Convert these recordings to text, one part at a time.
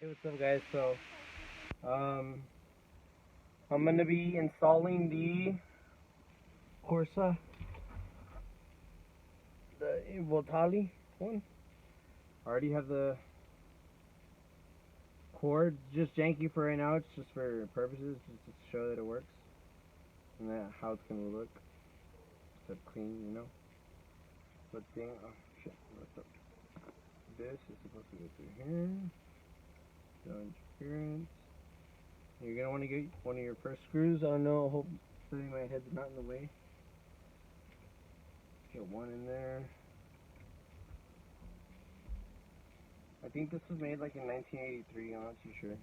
Hey, what's up, guys? So, I'm gonna be installing the Corsa, the Voltali one. I already have the cord, just janky for right now. It's just for purposes, just to show that it works and that how it's gonna look. To clean, you know. But thing, oh shit, what's up? This is supposed to go through here. No interference. You're gonna want to get one of your first screws. I don't know. I hope my head's not in the way. Get one in there. I think this was made like in 1983. I'm not too sure.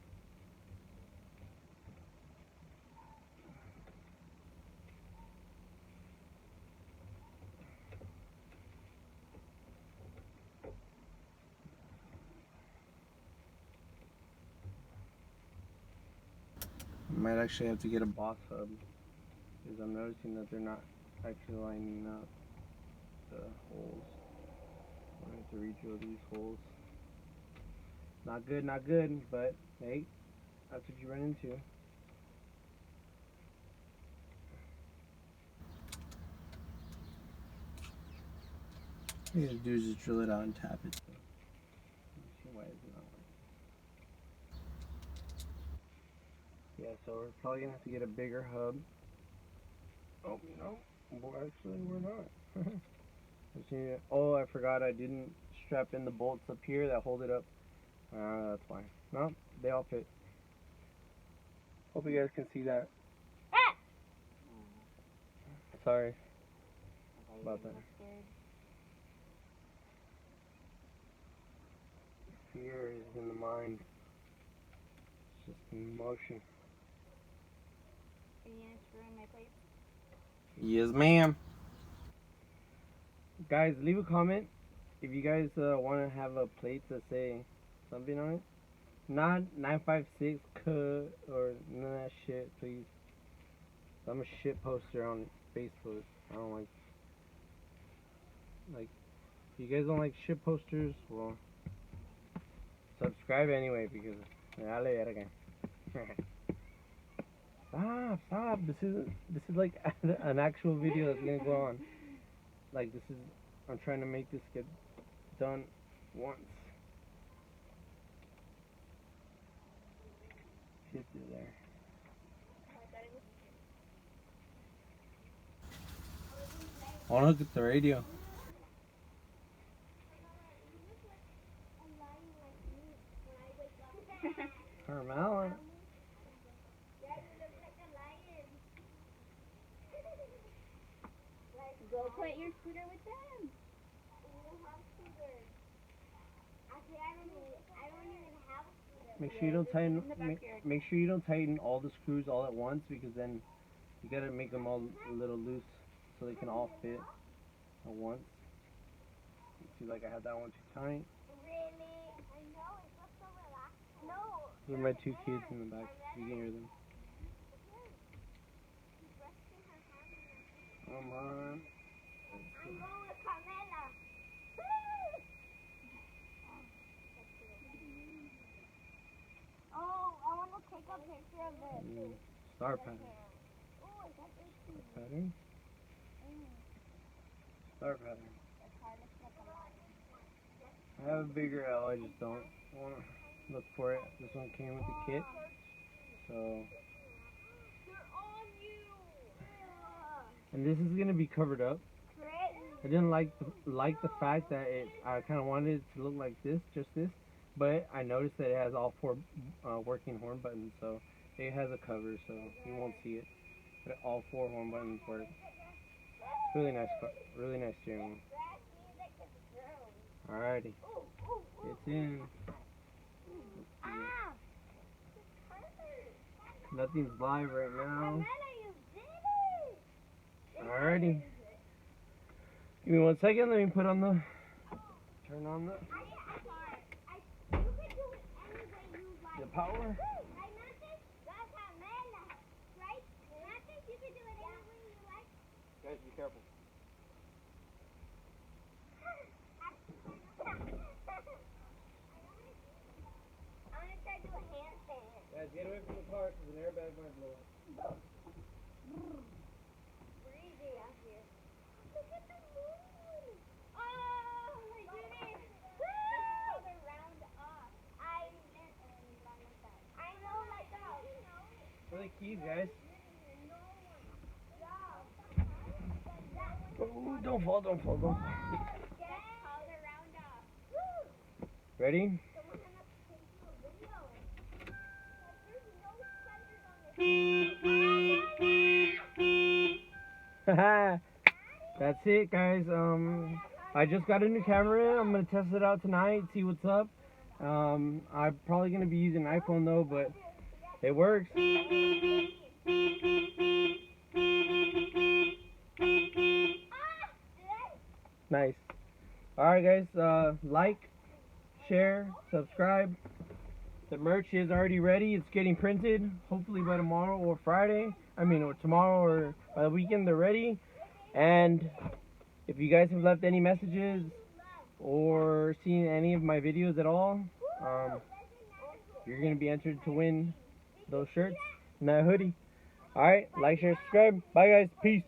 Might actually have to get a boss hub because I'm noticing that they're not actually lining up the holes. I'm gonna have to re-drill these holes. Not good, not good, but hey, that's what you run into. All you gotta do is just drill it out and tap it. So. Let's see why it's not working. Yeah, so we're probably gonna have to get a bigger hub. Oh no, well actually we're not. Oh, I forgot I didn't strap in the bolts up here that hold it up. That's fine. No, they all fit. Hope you guys can see that. Sorry about that. Fear is in the mind. It's just emotion. Are you gonna screw in my plate? Yes, ma'am. Guys, leave a comment if you guys want to have a plate to say something on it. Not 956 or none of that shit, please. I'm a shit poster on Facebook. I don't like. If you guys don't like shit posters, well, subscribe anyway because. Stop. This is like an actual video that's gonna go on. Like this is. I'm trying to make this get done once. Shit through there. I wanna look at the radio. Carmela. Go put your scooter with them. Make sure you don't tighten. Make sure you don't tighten all the screws all at once because then you gotta make them all a little loose so they can all fit at once. See, like I had that one too tight. Those are my two kids in the back. You can hear them. Come on. I'm going with Carmela. Oh, I want to take a picture of it. Star pattern. Pattern? Star pattern. I have a bigger L, I just don't want to look for it. This one came with the kit, so. And this is gonna be covered up. I didn't like the fact that I kind of wanted it to look like this, just this, but I noticed that it has all four working horn buttons, so it has a cover, so you won't see it. But all four horn buttons work. It's really nice steering wheel. Alrighty, it's in. Nothing's live right now. Alrighty. Give me 1 second, let me turn on the power. Guys, be careful. I'm gonna try Guys, get away from the car because an airbag might blow up. Breezy out here. Look at the moon. Oh, my goodness. Woo! The round off. I know like that. Where are the keys, guys? Oh, don't fall, don't fall, don't fall. Ready? Haha. That's it, guys. I just got a new camera. I'm gonna test it out tonight, see what's up. I'm probably gonna be using an iPhone though, but it works. Nice. Alright guys, like, share, subscribe. The merch is already ready. It's getting printed. Hopefully by tomorrow or Friday. Or tomorrow or by the weekend they're ready. And if you guys have left any messages or seen any of my videos at all, you're going to be entered to win those shirts and that hoodie. Alright, like, share, subscribe. Bye guys. Peace.